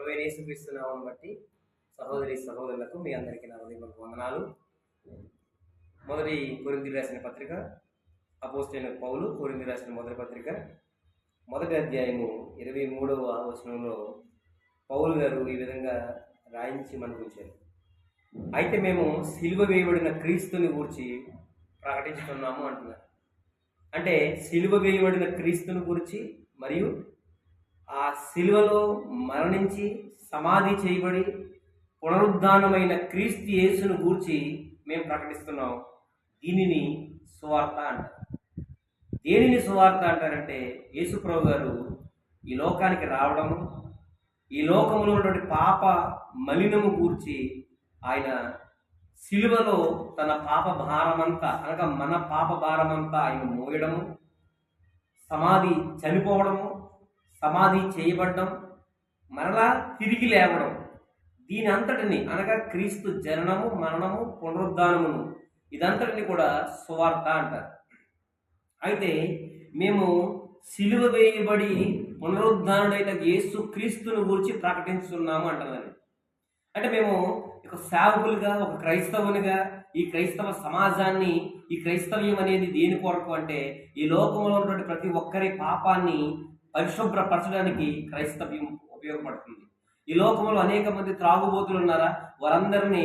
ప్రభువైన యేసుక్రీస్తు నామమును బట్టి సహోదరి సహోదరులకు మీ అందరికీ నా హృదయపూర్వక వందనాలు. మొదటి కొరింథీయులకు రాసిన పత్రిక, అపోస్తలుడైన పౌలు కొరింథీయులకు రాసిన మొదటి పత్రిక మొదటి అధ్యాయము 23వ వచనంలో పౌలు గారు ఈ విధంగా రాయించి మనకు ఉంచారు. అయితే మేము సిలువ వేయబడిన క్రీస్తుని గురించి ప్రకటించుతున్నాము అంటున్నారు. అంటే సిలువ వేయబడిన క్రీస్తుని గురించి మరియు ఆ సిలువలో మరణించి సమాధి చేయబడి పునరుద్ధానమైన క్రీస్తు యేసును గూర్చి మేము ప్రకటిస్తున్నాం. దీనిని సువార్త అంటారు. దేనిని సువార్త అంటారంటే యేసు ప్రభు గారు ఈ లోకానికి రావడము, ఈ లోకములో ఉన్నటువంటి పాప మలినము గూర్చి ఆయన సిలువలో తన పాప భారమంతా అనగా మన పాప భారమంతా ఆయన మోయడము, సమాధి చనిపోవడము, సమాధి చేయబడ్డం, మరలా తిరిగి లేవడం, దీని అంతటిని అనగా క్రీస్తు జననము, మరణము, పునరుద్ధానమును ఇదంతటిని కూడా సువార్త అంటారు. అయితే మేము సిలువ వేయబడి పునరుద్ధానుడైన యేసు క్రీస్తుని గురించి ప్రకటించున్నాము అంటున్నాను. అంటే మేము ఒక సేవకులుగా, ఒక క్రైస్తవునిగా ఈ క్రైస్తవ సమాజాన్ని, ఈ క్రైస్తవ్యం అనేది దేని కొరకు అంటే ఈ లోకంలో ఉన్నటువంటి ప్రతి ఒక్కరి పాపాన్ని పరిశుభ్రపరచడానికి క్రైస్తవ్యం ఉపయోగపడుతుంది. ఈ లోకంలో అనేక మంది త్రాగుబోతులు ఉన్నారా, వారందరినీ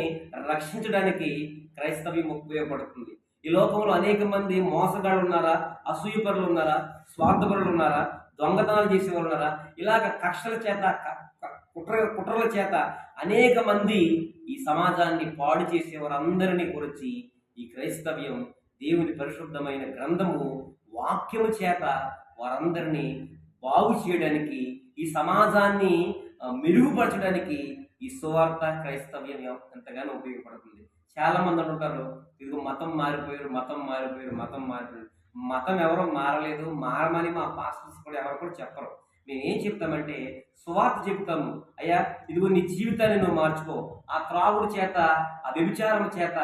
రక్షించడానికి క్రైస్తవ్యం ఉపయోగపడుతుంది. ఈ లోకంలో అనేక మంది మోసగాళ్ళు ఉన్నారా, అసూయపరులు ఉన్నారా, స్వార్థపరులు ఉన్నారా, దొంగతనాలు చేసేవారు ఉన్నారా, ఇలాగ కక్షల చేత కుట్రల చేత అనేక మంది ఈ సమాజాన్ని పాడు చేసేవారందరినీ గురించి ఈ క్రైస్తవ్యం దేవుని పరిశుద్ధమైన గ్రంథము వాక్యము చేత వారందరినీ బాగు చేయడానికి, ఈ సమాజాన్ని మెరుగుపరచడానికి ఈ సువార్త క్రైస్తవ్యం ఎంతగానో ఉపయోగపడుతుంది. చాలా మంది అంటుంటారు, ఇదిగో మతం మారిపోయారు. మతం ఎవరో మారలేదు, మారమని మా పాస్టర్స్ కూడా ఎవరు కూడా చెప్పరు. మేము ఏం చెప్తామంటే సువార్త చెప్తాము. అయ్యా ఇదిగో నీ జీవితాన్ని నువ్వు మార్చుకో. ఆ త్రాగుడు చేత, ఆ వ్యభిచారం చేత,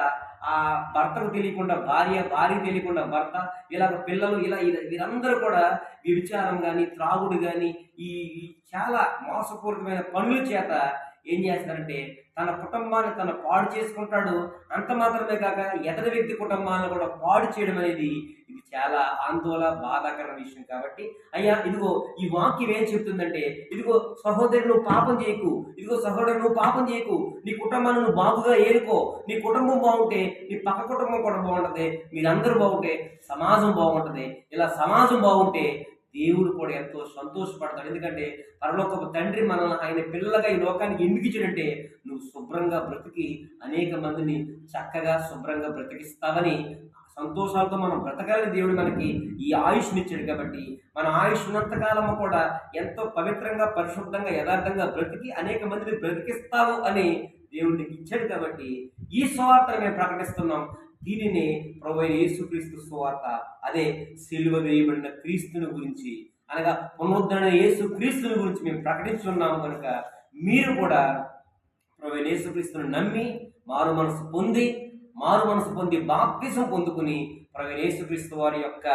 ఆ భర్తకు తెలియకుండా భార్య, భార్య తెలియకుండా భర్త, ఇలాగ పిల్లలు, వీరందరూ కూడా వ్యభిచారం కానీ, త్రాగుడు కానీ, ఈ చాలా మోసపూరితమైన పనుల చేత ఏం చేస్తారంటే తన కుటుంబాన్ని తను పాడు చేసుకుంటాడు. అంత మాత్రమే కాక ఎదటి వ్యక్తి కుటుంబాలను కూడా పాడు చేయడం అనేది ఇది చాలా ఆందోళన, బాధాకర విషయం. కాబట్టి అయ్యా ఇదిగో ఈ వాక్యం ఏం చెప్తుందంటే, ఇదిగో సహోదరుడు నువ్వు పాపం చేయకు, ఇదిగో సహోదరుడు నువ్వు పాపం చేయకు, నీ కుటుంబాన్ని నువ్వు బాగుగా ఏరుకో. నీ కుటుంబం బాగుంటే నీ పక్క కుటుంబం కూడా బాగుంటుంది, మీరందరూ బాగుంటే సమాజం బాగుంటుంది. ఇలా సమాజం బాగుంటే దేవుడు కూడా ఎంతో సంతోషపడతాడు. ఎందుకంటే పరలోకపు తండ్రి మనల్ని ఆయన పిల్లలుగా ఈ లోకానికి ఎందుకు ఇచ్చాడంటే నువ్వు శుభ్రంగా బ్రతికి అనేక మందిని చక్కగా శుభ్రంగా బ్రతికిస్తావని సంతోషాలతో మనం బ్రతకాలని దేవుడు మనకి ఈ ఆయుష్ని ఇచ్చాడు. కాబట్టి మన ఆయుష్ ఉన్నంతకాలము కూడా ఎంతో పవిత్రంగా, పరిశుద్ధంగా, యథార్థంగా బ్రతికి అనేక మందిని బ్రతికిస్తావు అని దేవుడికి ఇచ్చాడు. కాబట్టి ఈ సువార్తను మేము ప్రకటిస్తున్నాం. దీనిని ప్రభువైన యేసుక్రీస్తు సువార్త, అదే సిలువ వేయబడిన క్రీస్తుని గురించి అనగా పునరుద్ధరణ యేసు క్రీస్తుని గురించి మేము ప్రకటిస్తున్నాము. కనుక మీరు కూడా ప్రభువైన యేసుక్రీస్తుని నమ్మి మారు మనసు పొంది బాప్తిసం పొందుకుని ప్రభువైన యేసుక్రీస్తు వారి యొక్క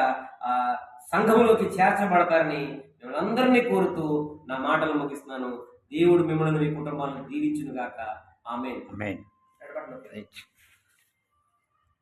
సంఘములోకి చేర్చబడతారని మిమ్మల్ని అందరినీ కోరుతూ నా మాటలు ముగిస్తున్నాను. దేవుడు మిమ్మల్ని, మీ కుటుంబాలను దీవించును గాక. ఆమేన్.